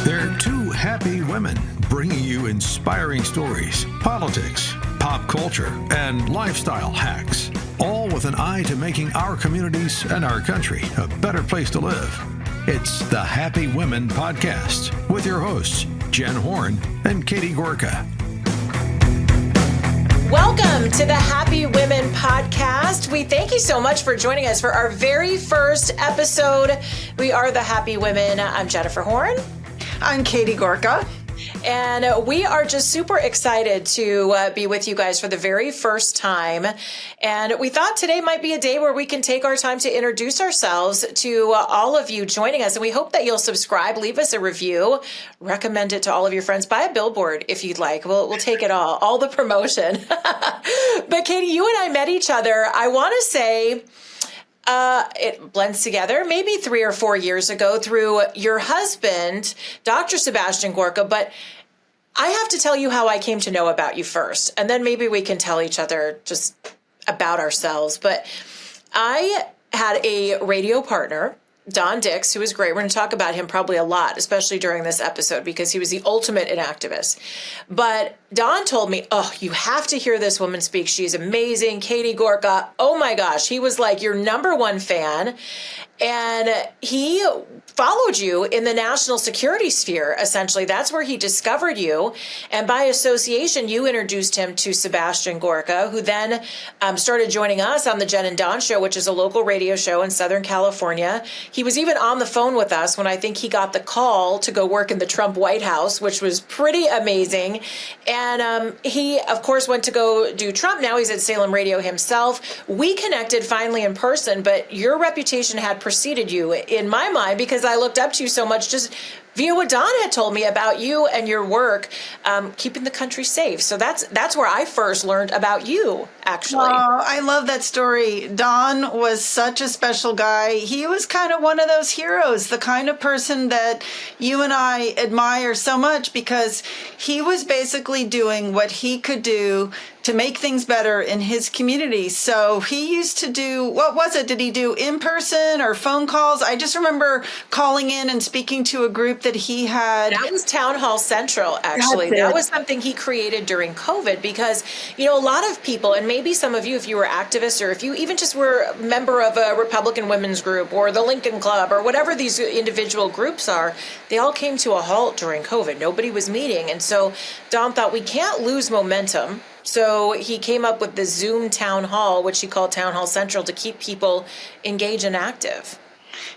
They're two happy women bringing you inspiring stories, politics, pop culture, and lifestyle hacks, all with an eye to making our communities and our country a better place to live. It's the Happy Women Podcast with your hosts, Jen Horn and Katie Gorka. Welcome to the Happy Women Podcast. We thank you so much for joining us for our very first episode. We are the Happy Women. I'm Jennifer Horn. I'm Katie Gorka. And we are just super excited to be with you guys for the very first time. And we thought today might be a day where we can take our time to introduce ourselves to all of you joining us. And we hope that you'll subscribe, leave us a review, recommend it to all of your friends, buy a billboard if you'd like. We'll take it all the promotion. But Katie, you and I met each other, I want to say, it blends together maybe 3 or 4 years ago through your husband, Dr. Sebastian Gorka. But I have to tell you how I came to know about you first, and then maybe we can tell each other just about ourselves. But I had a radio partner, Don Dix, who was great. We're going to talk about him probably a lot, especially during this episode, because he was the ultimate in activist. But Don told me, oh, you have to hear this woman speak. She's amazing. Katie Gorka. Oh my gosh. He was like your number one fan. And he followed you in the national security sphere, essentially. That's where he discovered you. And by association, you introduced him to Sebastian Gorka, who then started joining us on the Jen and Don Show, which is a local radio show in Southern California. He was even on the phone with us when I think he got the call to go work in the Trump White House, which was pretty amazing. And he, of course, went to go do Trump. Now he's at Salem Radio himself. We connected finally in person, but your reputation had preceded you in my mind because I looked up to you so much just via what Don had told me about you and your work keeping the country safe. So that's where I first learned about you, actually. Oh, I love that story. Don was such a special guy. He was kind of one of those heroes, the kind of person that you and I admire so much because he was basically doing what he could do to make things better in his community. So he used to do, what was it? Did he do in person or phone calls? I just remember calling in and speaking to a group that he had. That was Town Hall Central, actually. That was something he created during COVID because, you know, a lot of people, and maybe some of you, if you were activists or if you even just were a member of a Republican women's group or the Lincoln Club or whatever these individual groups are, they all came to a halt during COVID. Nobody was meeting. And so Don thought we can't lose momentum. So he came up with the Zoom Town Hall, which he called Town Hall Central, to keep people engaged and active.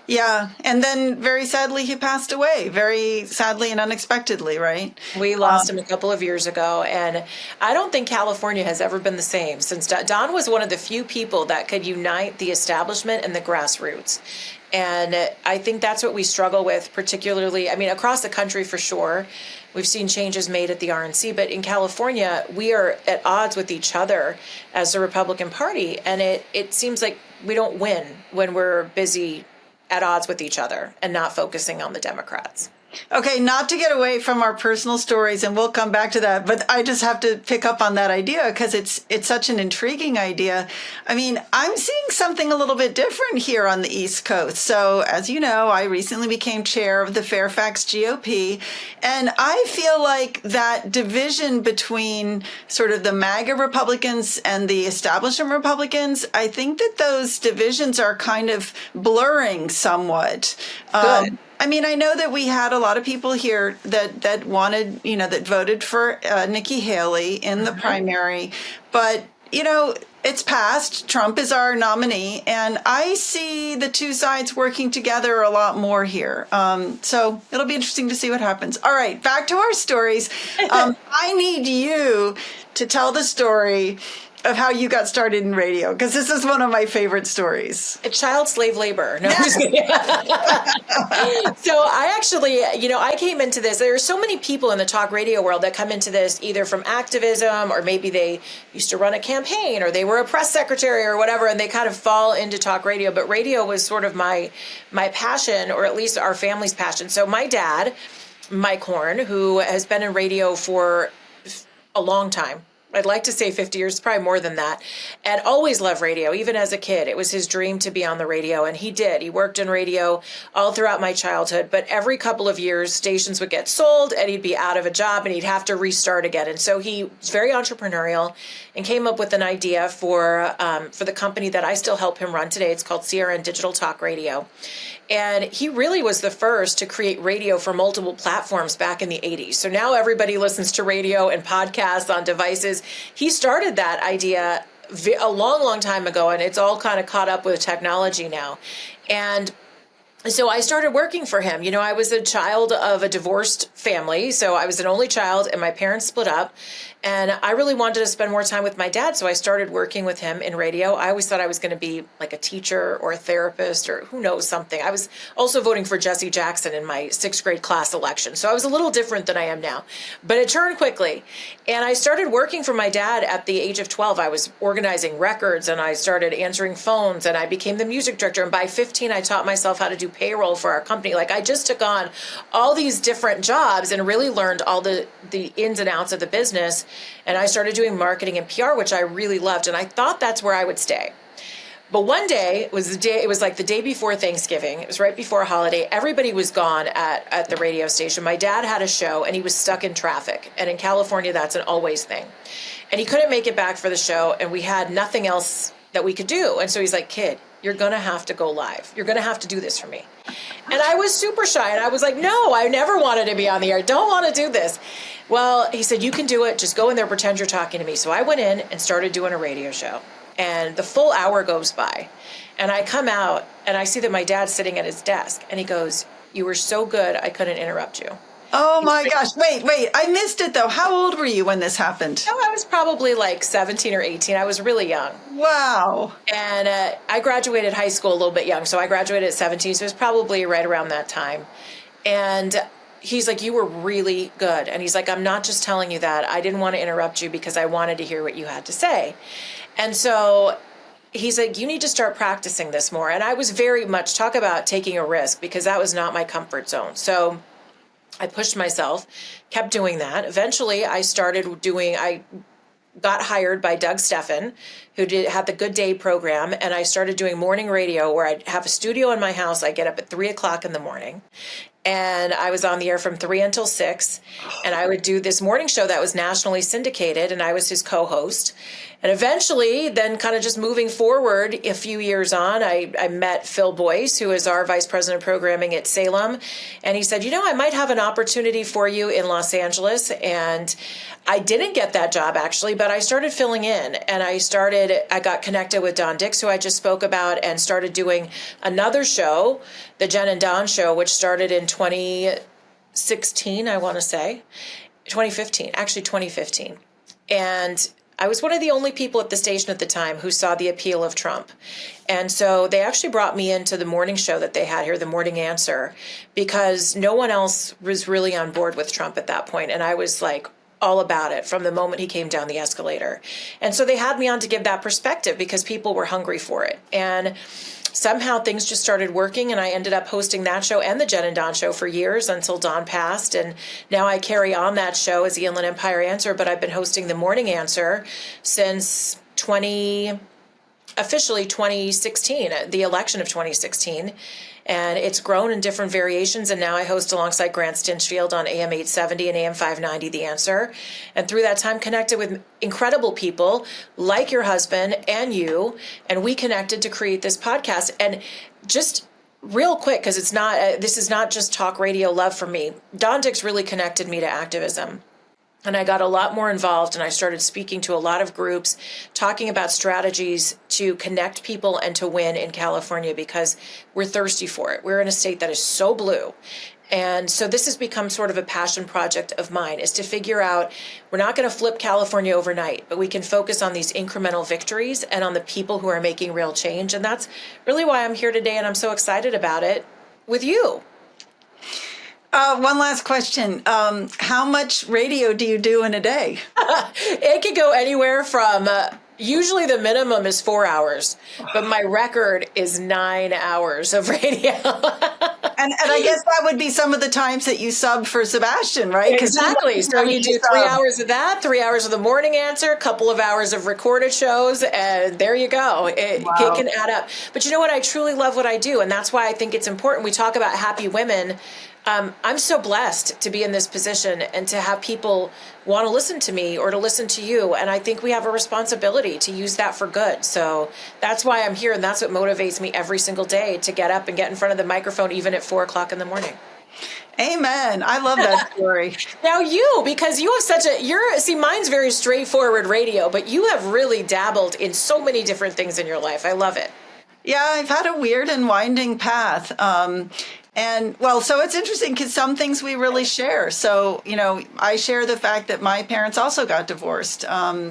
Yeah. And then very sadly, he passed away, very sadly and unexpectedly, right? We lost him a couple of years ago. And I don't think California has ever been the same since Don was one of the few people that could unite the establishment and the grassroots. And I think that's what we struggle with, particularly, I mean, across the country for sure. We've seen changes made at the RNC, but in California, we are at odds with each other as the Republican Party. And it seems like we don't win when we're busy at odds with each other and not focusing on the Democrats. Okay, not to get away from our personal stories, and we'll come back to that, but I just have to pick up on that idea because it's such an intriguing idea. I mean, I'm seeing something a little bit different here on the East Coast. So, as you know, I recently became chair of the Fairfax GOP, and I feel like that division between sort of the MAGA Republicans and the establishment Republicans, I think that those divisions are kind of blurring somewhat. Good. I mean, I know that we had a lot of people here that wanted, you know, that voted for Nikki Haley in the primary, but, you know, it's passed. Trump is our nominee, and I see the two sides working together a lot more here. So it'll be interesting to see what happens. All right, back to our stories. I need you to tell the story of how you got started in radio, because this is one of my favorite stories. Child slave labor. No, I'm just kidding. So I actually, you know, I came into this. There are so many people in the talk radio world that come into this either from activism, or maybe they used to run a campaign, or they were a press secretary or whatever, and they kind of fall into talk radio. But radio was sort of my passion, or at least our family's passion. So my dad, Mike Horn, who has been in radio for a long time, I'd like to say 50 years, probably more than that, and always loved radio. Even as a kid, it was his dream to be on the radio, and he did. He worked in radio all throughout my childhood, but every couple of years, stations would get sold, and he'd be out of a job, and he'd have to restart again. And so he was very entrepreneurial and came up with an idea for the company that I still help him run today. It's called CRN Digital Talk Radio. And he really was the first to create radio for multiple platforms back in the 80s. So now everybody listens to radio and podcasts on devices. He started that idea a long, long time ago, and it's all kind of caught up with technology now. And so I started working for him. You know, I was a child of a divorced family, so I was an only child, and my parents split up. And I really wanted to spend more time with my dad, so I started working with him in radio. I always thought I was going to be like a teacher or a therapist or who knows something. I was also voting for Jesse Jackson in my 6th grade class election, so I was a little different than I am now. But it turned quickly, and I started working for my dad at the age of 12. I was organizing records, and I started answering phones, and I became the music director. And by 15, I taught myself how to do payroll for our company. Like, I just took on all these different jobs and really learned all the ins and outs of the business. And I started doing marketing and PR, which I really loved. And I thought that's where I would stay. But one day, it was like the day before Thanksgiving. It was right before a holiday. Everybody was gone at the radio station. My dad had a show, and he was stuck in traffic. And in California, that's an always thing. And he couldn't make it back for the show, and we had nothing else that we could do. And so he's like, "Kid, you're going to have to go live. You're going to have to do this for me." And I was super shy, and I was like, "No, I never wanted to be on the air. Don't want to do this." Well, he said, "You can do it. Just go in there, pretend you're talking to me." So I went in and started doing a radio show. And the full hour goes by, and I come out, and I see that my dad's sitting at his desk, and he goes, "You were so good, I couldn't interrupt you." Oh my gosh. Wait. I missed it though. How old were you when this happened? Oh, I was probably like 17 or 18. I was really young. Wow. And I graduated high school a little bit young. So I graduated at 17. So it was probably right around that time. And he's like, "You were really good." And he's like, "I'm not just telling you that. I didn't want to interrupt you because I wanted to hear what you had to say." And so he's like, "You need to start practicing this more." And I was very much, talk about taking a risk, because that was not my comfort zone. So I pushed myself, kept doing that. Eventually, I got hired by Doug Steffen, who had the Good Day program, and I started doing morning radio where I'd have a studio in my house. I get up at 3 o'clock in the morning, and I was on the air from 3 until 6, and I would do this morning show that was nationally syndicated, and I was his co-host. And eventually, then kind of just moving forward a few years on, I met Phil Boyce, who is our vice president of programming at Salem. And he said, "You know, I might have an opportunity for you in Los Angeles." And I didn't get that job, actually, but I started filling in. And I got connected with Don Dix, who I just spoke about, and started doing another show, the Jen and Don Show, which started in 2016, I want to say. 2015. And I was one of the only people at the station at the time who saw the appeal of Trump. And so they actually brought me into the morning show that they had here, the Morning Answer, because no one else was really on board with Trump at that point. And I was like all about it from the moment he came down the escalator. And so they had me on to give that perspective because people were hungry for it. And somehow things just started working, and I ended up hosting that show and the Jen and Don Show for years until Don passed. And now I carry on that show as the Inland Empire Answer, but I've been hosting the Morning Answer since officially 2016, the election of 2016. And it's grown in different variations, and now I host alongside Grant Stinchfield on AM 870 and AM 590, The Answer. And through that time, connected with incredible people like your husband and you, and we connected to create this podcast. And just real quick, because this is not just talk radio love for me, Don Dix really connected me to activism. And I got a lot more involved, and I started speaking to a lot of groups, talking about strategies to connect people and to win in California, because we're thirsty for it. We're in a state that is so blue. And so this has become sort of a passion project of mine, is to figure out, we're not going to flip California overnight, but we can focus on these incremental victories and on the people who are making real change. And that's really why I'm here today, and I'm so excited about it with you. One last question. How much radio do you do in a day? It could go anywhere from, usually the minimum is 4 hours, but my record is 9 hours of radio. And And I guess that would be some of the times that you sub for Sebastian, right? Exactly. So you do 3 hours of that, 3 hours of the morning answer, a couple of hours of recorded shows, and there you go. It can add up. But you know what? I truly love what I do, and that's why I think it's important. We talk about happy women. I'm so blessed to be in this position and to have people want to listen to me or to listen to you. And I think we have a responsibility to use that for good. So that's why I'm here. And that's what motivates me every single day to get up and get in front of the microphone, even at 4 o'clock in the morning. Amen. I love that story. Now because you have mine's very straightforward radio, but you have really dabbled in so many different things in your life. I love it. Yeah, I've had a weird and winding path. So it's interesting because some things we really share. So, I share the fact that my parents also got divorced.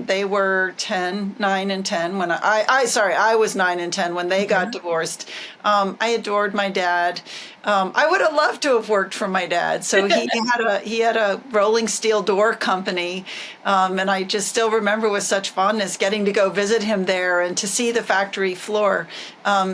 They were 9 and 10 when I was 9 and 10 when they got divorced. I adored my dad. I would have loved to have worked for my dad. So he had a rolling steel door company. And I just still remember with such fondness getting to go visit him there and to see the factory floor.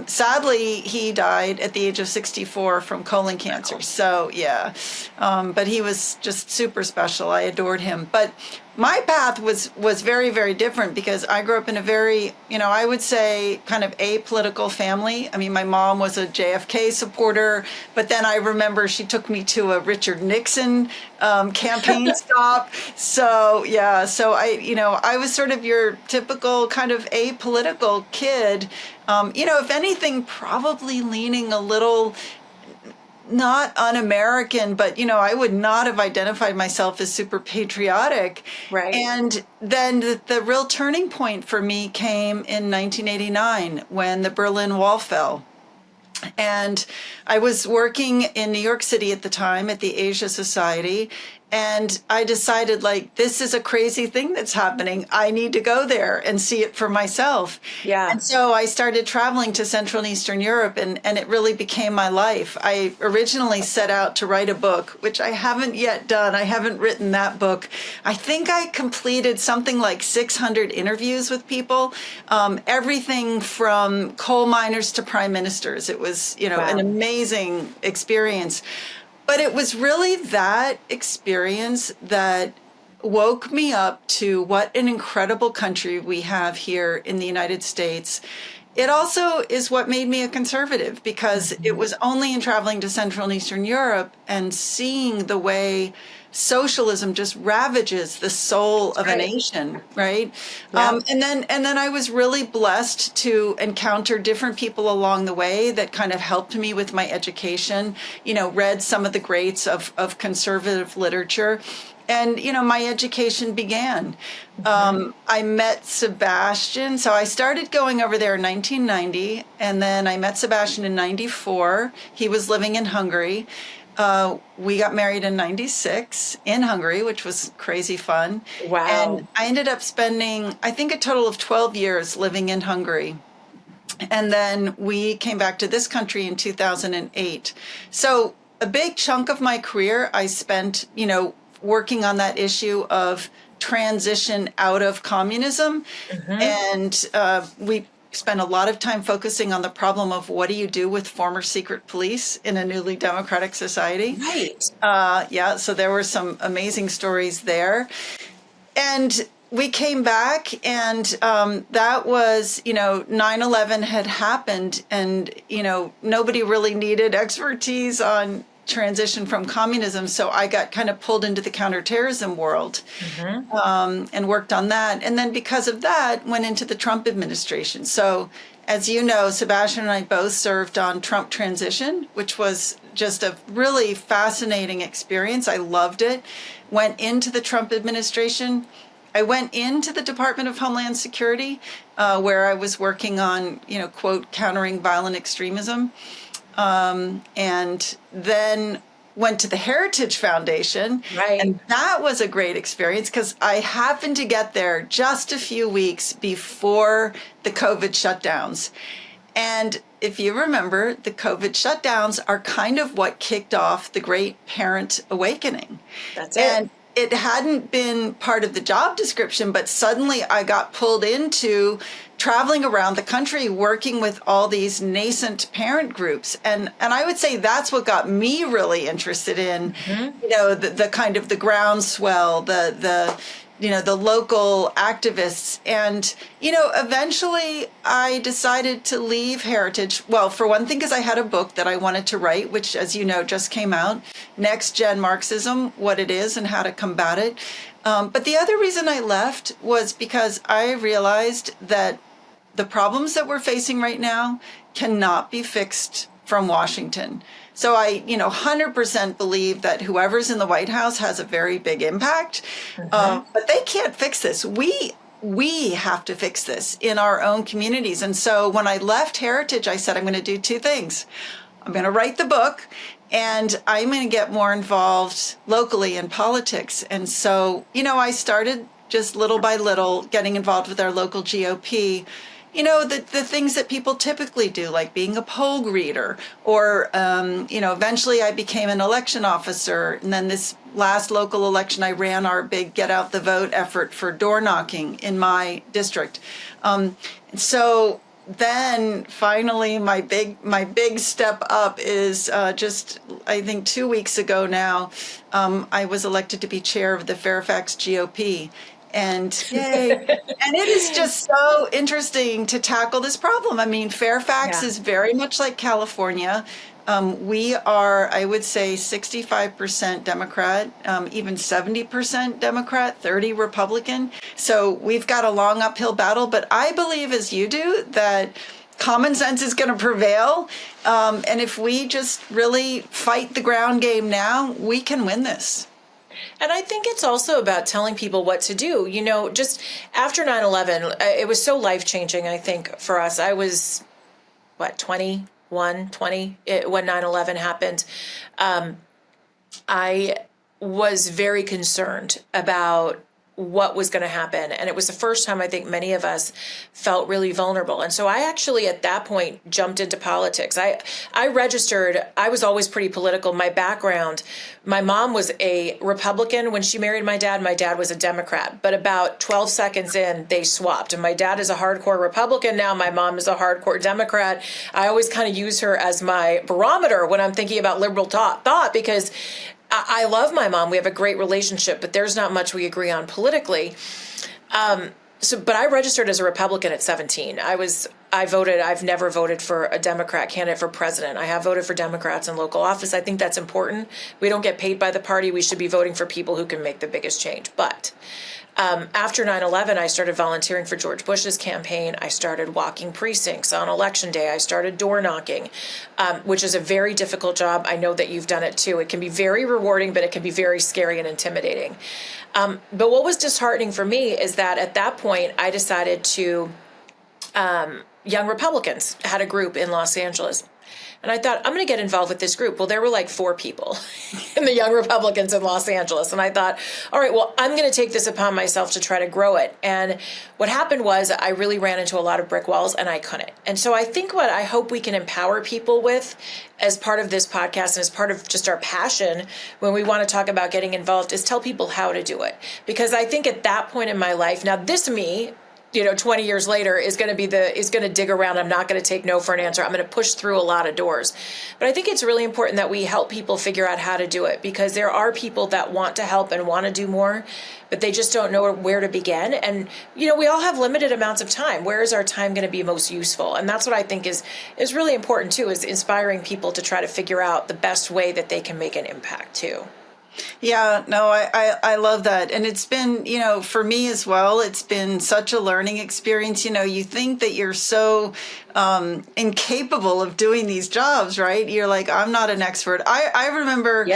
Sadly, he died at the age of 64 from colon cancer. So, yeah. But he was just super special. I adored him. But my path was very, very different because I grew up in a very, I would say kind of apolitical family. I mean, my mom was a JFK supporter, but then I remember she took me to a Richard Nixon campaign stop. So, yeah, so I was sort of your typical kind of apolitical kid. If anything, probably leaning a little not un-American, but, I would not have identified myself as super patriotic. Right. And then the real turning point for me came in 1989 when the Berlin Wall fell. And I was working in New York City at the time at the Asia Society. And I decided, this is a crazy thing that's happening. I need to go there and see it for myself. Yeah. And so I started traveling to Central and Eastern Europe, and it really became my life. I originally set out to write a book, which I haven't yet done. I haven't written that book. I think I completed something like 600 interviews with people, everything from coal miners to prime ministers. It was, an amazing experience. But it was really that experience that woke me up to what an incredible country we have here in the United States. It also is what made me a conservative because it was only in traveling to Central and Eastern Europe and seeing the way socialism just ravages the soul of a nation, right? Yeah. And then I was really blessed to encounter different people along the way that kind of helped me with my education, read some of the greats of conservative literature. And, my education began. I met Sebastian. So I started going over there in 1990, and then I met Sebastian in 94. He was living in Hungary. We got married in 96 in Hungary, which was crazy fun. Wow. And I ended up spending, I think, a total of 12 years living in Hungary. And then we came back to this country in 2008. So a big chunk of my career I spent, working on that issue of transition out of communism. And we spent a lot of time focusing on the problem of what do you do with former secret police in a newly democratic society. Right. So there were some amazing stories there. And we came back and that was, 9/11 had happened and, nobody really needed expertise on transition from communism. So I got kind of pulled into the counterterrorism world and worked on that. And then because of that, went into the Trump administration. So as you know, Sebastian and I both served on Trump transition, which was just a really fascinating experience. I loved it. Went into the Trump administration. I went into the Department of Homeland Security, where I was working on, quote, countering violent extremism. And then went to the Heritage Foundation. Right. And that was a great experience because I happened to get there just a few weeks before the COVID shutdowns. And if you remember, the COVID shutdowns are kind of what kicked off the Great Parent Awakening. That's it. it hadn't been part of the job description, but suddenly I got pulled into traveling around the country working with all these nascent parent groups. And I would say that's what got me really interested in, the kind of the groundswell, the local activists. And, eventually I decided to leave Heritage. Well, for one thing, because I had a book that I wanted to write, which, as you know, just came out, Next Gen Marxism, What It Is and How to Combat It. But the other reason I left was because I realized that the problems that we're facing right now cannot be fixed from Washington. So I, 100% believe that whoever's in the White House has a very big impact, but they can't fix this. We have to fix this in our own communities. And so when I left Heritage, I said, I'm going to do two things. I'm going to write the book, and I'm going to get more involved locally in politics. And so, I started just little by little getting involved with our local GOP. The things that people typically do, like being a poll greeter, or, eventually I became an election officer. And then this last local election, I ran our big Get Out the Vote effort for door knocking in my district. So then finally my big step up is just, I think 2 weeks ago now, I was elected to be chair of the Fairfax GOP. And yay. And it is just so interesting to tackle this problem. I mean, Fairfax is very much like California. We are, I would say, 65% Democrat, even 70% Democrat, 30 Republican. So we've got a long uphill battle. But I believe, as you do, that common sense is going to prevail. And if we just really fight the ground game now, we can win this. And I think it's also about telling people what to do. Just after 9/11, it was so life-changing, I think, for us. I was, 20 when 9/11 happened. I was very concerned about what was going to happen. And it was the first time I think many of us felt really vulnerable. And so I actually, at that point, jumped into politics. I registered. I was always pretty political. My background, my mom was a Republican when she married my dad. My dad was a Democrat. But about 12 seconds in, they swapped. And my dad is a hardcore Republican now. My mom is a hardcore Democrat. I always kind of use her as my barometer when I'm thinking about liberal thought, because I love my mom. We have a great relationship, but there's not much we agree on politically. But I registered as a Republican at 17. I voted. I've never voted for a Democrat candidate for president. I have voted for Democrats in local office. I think that's important. We don't get paid by the party. We should be voting for people who can make the biggest change. But after 9/11, I started volunteering for George Bush's campaign. I started walking precincts on election day. I started door knocking, which is a very difficult job. I know that you've done it too. It can be very rewarding, but it can be very scary and intimidating. But what was disheartening for me is that at that point, I decided to, Young Republicans had a group in Los Angeles. And I thought, I'm going to get involved with this group. Well, there were like 4 people in the Young Republicans in Los Angeles. And I thought, all right, well, I'm going to take this upon myself to try to grow it. And what happened was I really ran into a lot of brick walls and I couldn't. And so I think what I hope we can empower people with as part of this podcast and as part of just our passion when we want to talk about getting involved is tell people how to do it. Because I think at that point in my life, now this me, 20 years later is going to dig around. I'm not going to take no for an answer. I'm going to push through a lot of doors. But I think it's really important that we help people figure out how to do it, because there are people that want to help and want to do more, but they just don't know where to begin. And, we all have limited amounts of time. Where is our time going to be most useful? And that's what I think is really important too, is inspiring people to try to figure out the best way that they can make an impact too. Yeah, no, I love that. And it's been, for me as well, it's been such a learning experience. You think that you're so incapable of doing these jobs, right? You're like, I'm not an expert. I remember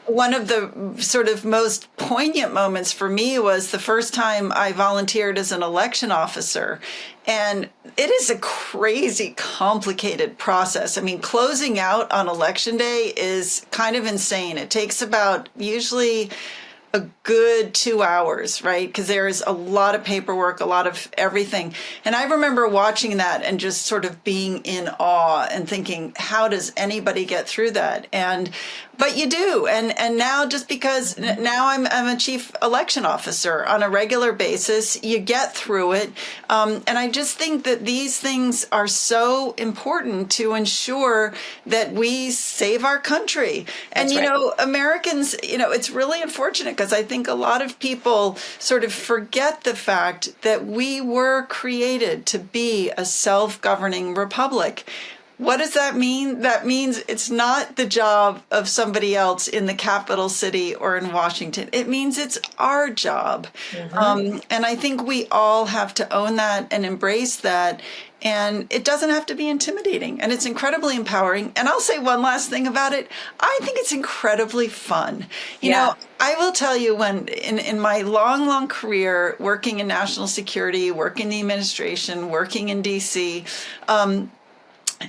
one of the sort of most poignant moments for me was the first time I volunteered as an election officer. And it is a crazy, complicated process. I mean, closing out on election day is kind of insane. It takes about usually a good 2 hours, right? Because there's a lot of paperwork, a lot of everything. And I remember watching that and just sort of being in awe and thinking, how does anybody get through that? And But you do, and now just because now I'm a chief election officer on a regular basis, you get through it, and I just think that these things are so important to ensure that we save our country. And That's right. Americans, it's really unfortunate because I think a lot of people sort of forget the fact that we were created to be a self-governing republic. What does that mean? That means it's not the job of somebody else in the capital city or in Washington. It means it's our job. And I think we all have to own that and embrace that. And it doesn't have to be intimidating. And it's incredibly empowering. And I'll say one last thing about it. I think it's incredibly fun. You know, I will tell you, when in my long, long career working in national security, working in the administration, working in DC,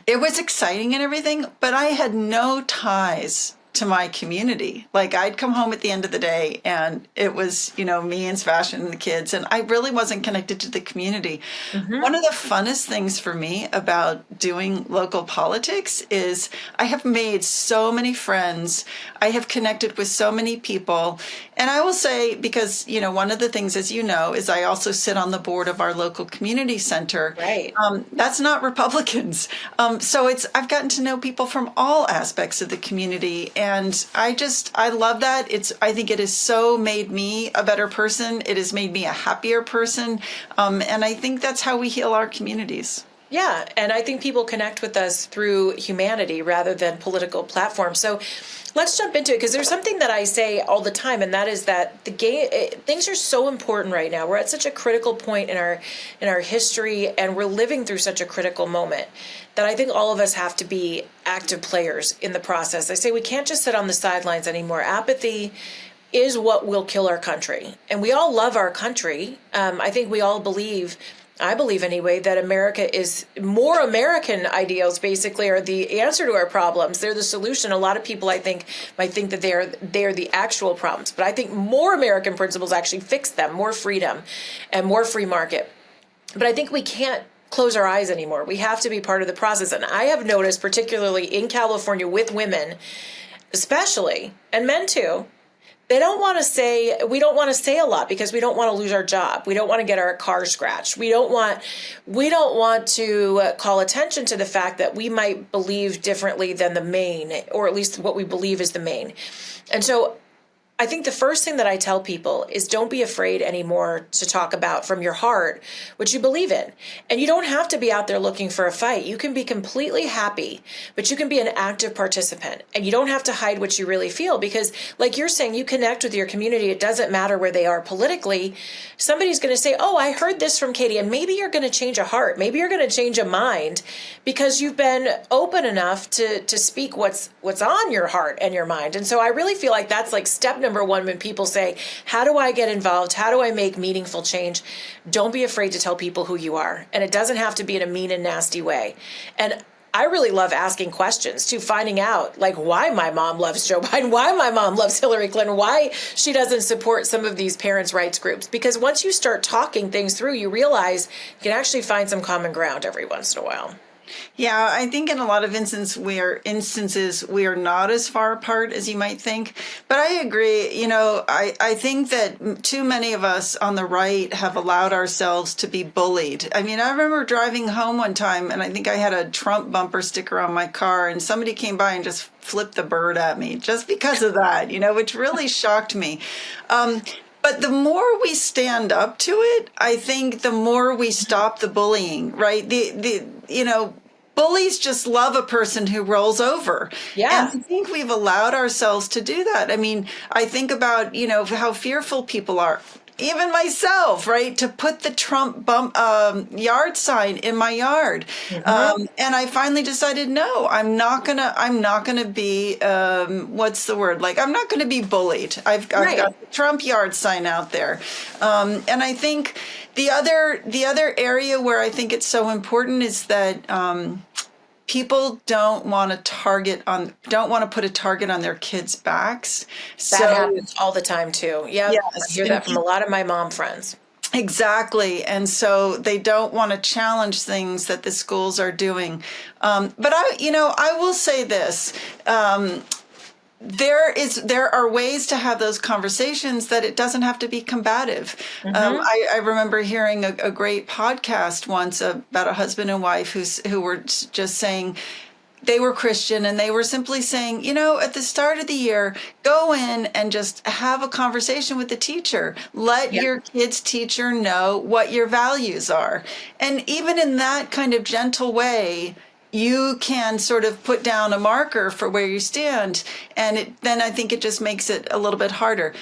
it was exciting and everything, but I had no ties to my community. Like, I'd come home at the end of the day and it was, me and Sebastian and the kids, and I really wasn't connected to the community. One of the funnest things for me about doing local politics is I have made so many friends. I have connected with so many people. And I will say, because, one of the things, as you know, is I also sit on the board of our local community center. Right. That's not Republicans. So I've gotten to know people from all aspects of the community. And I love that. I think it has so made me a better person. It has made me a happier person. And I think that's how we heal our communities. Yeah, and I think people connect with us through humanity rather than political platforms. So let's jump into it, because there's something that I say all the time, and that is that things are so important right now. We're at such a critical point in our history, and we're living through such a critical moment that I think all of us have to be active players in the process. I say we can't just sit on the sidelines anymore. Apathy is what will kill our country, and we all love our country. I think we all I believe anyway, that America is more American ideals basically are the answer to our problems. They're the solution. A lot of people, I think, might think that they're the actual problems, but I think more American principles actually fix them, more freedom and more free market. But I think we can't close our eyes anymore. We have to be part of the process. And I have noticed, particularly in California with women, especially, and men too, we don't want to say a lot because we don't want to lose our job. We don't want to get our car scratched. We don't want to call attention to the fact that we might believe differently than the main, or at least what we believe is the main. And so I think the first thing that I tell people is don't be afraid anymore to talk about from your heart what you believe in. And you don't have to be out there looking for a fight. You can be completely happy, but you can be an active participant. And you don't have to hide what you really feel, because like you're saying, you connect with your community. It doesn't matter where they are politically. Somebody's going to say, oh, I heard this from Katie. And maybe you're going to change a heart. Maybe you're going to change a mind because you've been open enough to speak what's on your heart and your mind. And so I really feel like that's like step number one when people say, how do I get involved? How do I make meaningful change? Don't be afraid to tell people who you are. And it doesn't have to be in a mean and nasty way. And I really love asking questions too, finding out like why my mom loves Joe Biden, why my mom loves Hillary Clinton, why she doesn't support some of these parents' rights groups. Because once you start talking things through, you realize you can actually find some common ground every once in a while. Yeah, I think in a lot of instances we are not as far apart as you might think. But I agree, I think that too many of us on the right have allowed ourselves to be bullied. I mean, I remember driving home one time and I think I had a Trump bumper sticker on my car, and somebody came by and just flipped the bird at me just because of that, which really shocked me. But the more we stand up to it, I think the more we stop the bullying, right? Bullies just love a person who rolls over. Yeah. And I think we've allowed ourselves to do that. I mean, I think about, how fearful people are. Even myself, right? To put the Trump yard sign in my yard. Mm-hmm. And I finally decided, no, I'm not gonna be, what's the word? Like, I'm not gonna be bullied. I've got the Trump yard sign out there. And I think the other area where I think it's so important is that, people don't want to put a target on their kids' backs. That happens all the time too. Yeah, yes. I hear that from a lot of my mom friends. Exactly. And so they don't want to challenge things that the schools are doing. But I will say this. there are ways to have those conversations that it doesn't have to be combative. I remember hearing a great podcast once about a husband and wife who were just saying, they were Christian, and they were simply saying, at the start of the year, go in and just have a conversation with the teacher. Let your kid's teacher know what your values are. And even in that kind of gentle way, you can sort of put down a marker for where you stand. And then I think it just makes it a little bit harder.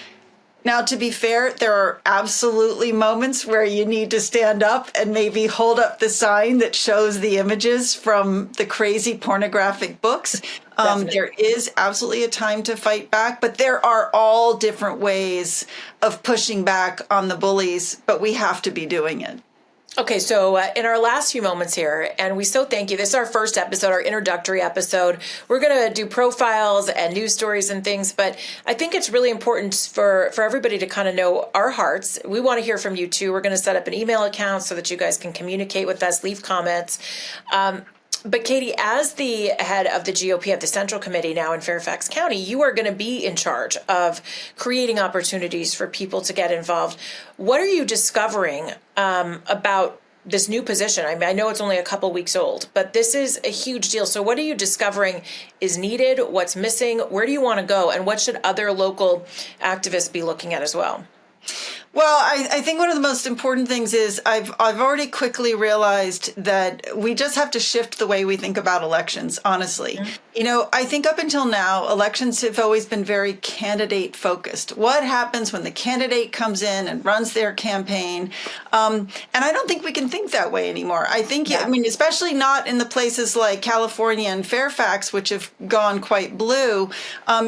Now, to be fair, there are absolutely moments where you need to stand up and maybe hold up the sign that shows the images from the crazy pornographic books. There is absolutely a time to fight back, but there are all different ways of pushing back on the bullies, but we have to be doing it. Okay, so in our last few moments here, and we so thank you. This is our first episode, our introductory episode. We're going to do profiles and news stories and things, but I think it's really important for everybody to kind of know our hearts. We want to hear from you too. We're going to set up an email account so that you guys can communicate with us, leave comments. But Katie, as the head of the GOP of the Central Committee now in Fairfax County, you are going to be in charge of creating opportunities for people to get involved. What are you discovering about this new position? I mean, I know it's only a couple weeks old, but this is a huge deal. So what are you discovering is needed? What's missing? Where do you want to go? And what should other local activists be looking at as well? Well, I think one of the most important things is I've already quickly realized that we just have to shift the way we think about elections, honestly. I think up until now, elections have always been very candidate focused. What happens when the candidate comes in and runs their campaign? And I don't think we can think that way anymore. I think, especially not in the places like California and Fairfax, which have gone quite blue.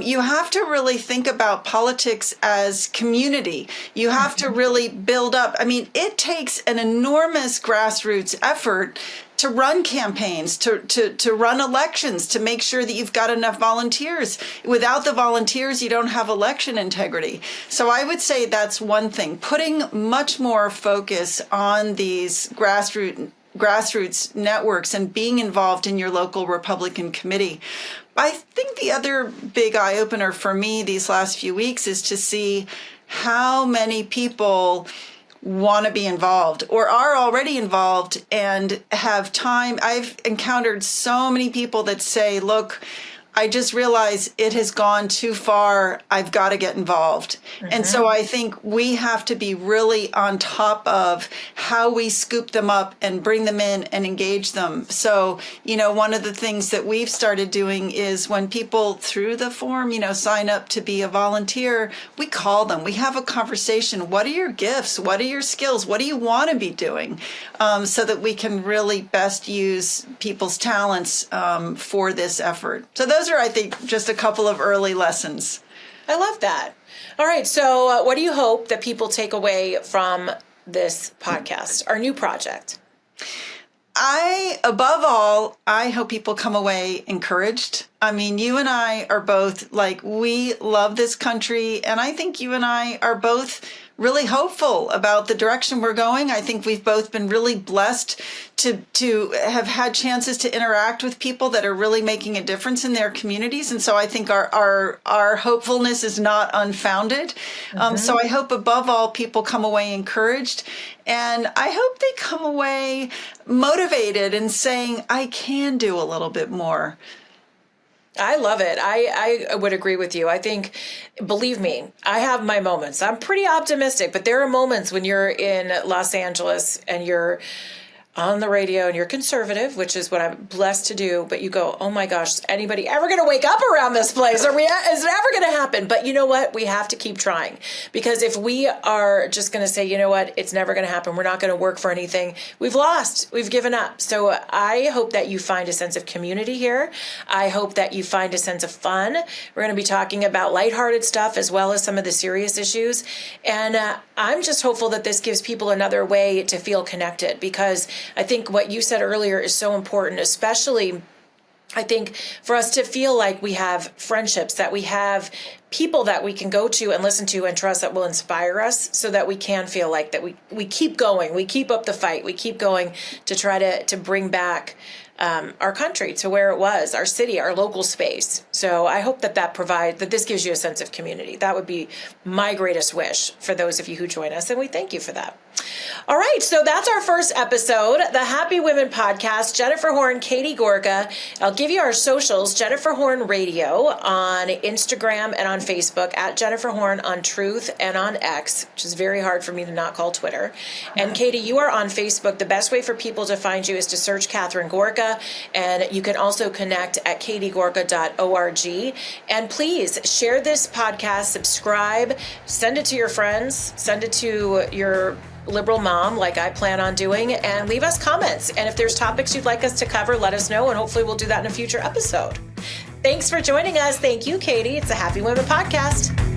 You have to really think about politics as community. You have to really build up. I mean, it takes an enormous grassroots effort to run campaigns, to run elections, to make sure that you've got enough volunteers. Without the volunteers, you don't have election integrity. So I would say that's one thing, putting much more focus on these grassroots networks and being involved in your local Republican committee. I think the other big eye-opener for me these last few weeks is to see how many people want to be involved or are already involved and have time. I've encountered so many people that say, look, I just realized it has gone too far. I've got to get involved. And so I think we have to be really on top of how we scoop them up and bring them in and engage them. So, one of the things that we've started doing is when people through the form, sign up to be a volunteer, we call them, we have a conversation. What are your gifts? What are your skills? What do you want to be doing? So that we can really best use people's talents for this effort. So those are, I think, just a couple of early lessons. I love that. All right. So what do you hope that people take away from this podcast, our new project? Above all, I hope people come away encouraged. I mean, you and I are both we love this country. And I think you and I are both really hopeful about the direction we're going. I think we've both been really blessed to have had chances to interact with people that are really making a difference in their communities. And so I think our hopefulness is not unfounded. So I hope above all, people come away encouraged. And I hope they come away motivated and saying, I can do a little bit more. I love it. I would agree with you. I think, believe me, I have my moments. I'm pretty optimistic, but there are moments when you're in Los Angeles and you're on the radio and you're conservative, which is what I'm blessed to do, but you go, oh my gosh, is anybody ever going to wake up around this place? Is it ever going to happen? But you know what? We have to keep trying, because if we are just going to say, you know what, it's never going to happen, we're not going to work for anything, we've lost, we've given up. So I hope that you find a sense of community here. I hope that you find a sense of fun. We're going to be talking about lighthearted stuff as well as some of the serious issues. And I'm just hopeful that this gives people another way to feel connected, because I think what you said earlier is so important, especially I think for us to feel like we have friendships, that we have people that we can go to and listen to and trust that will inspire us, so that we can feel like that we keep going, we keep up the fight, we keep going to try to bring back our country to where it was, our city, our local space. So I hope that this gives you a sense of community. That would be my greatest wish for those of you who join us, and we thank you for that. All right, so that's our first episode, the Happy Women Podcast. Jennifer Horn, Katie Gorka. I'll give you our socials, Jennifer Horn Radio on Instagram and on Facebook, at Jennifer Horn on Truth and on X, which is very hard for me to not call Twitter. And Katie, you are on Facebook. The best way for people to find you is to search Catherine Gorka, and you can also connect at katiegorka.org. And please share this podcast, subscribe, send it to your friends, send it to your liberal mom like I plan on doing, and leave us comments. And if there's topics you'd like us to cover, let us know, and hopefully we'll do that in a future episode. Thanks for joining us. Thank you, Katie. It's a Happy Women Podcast.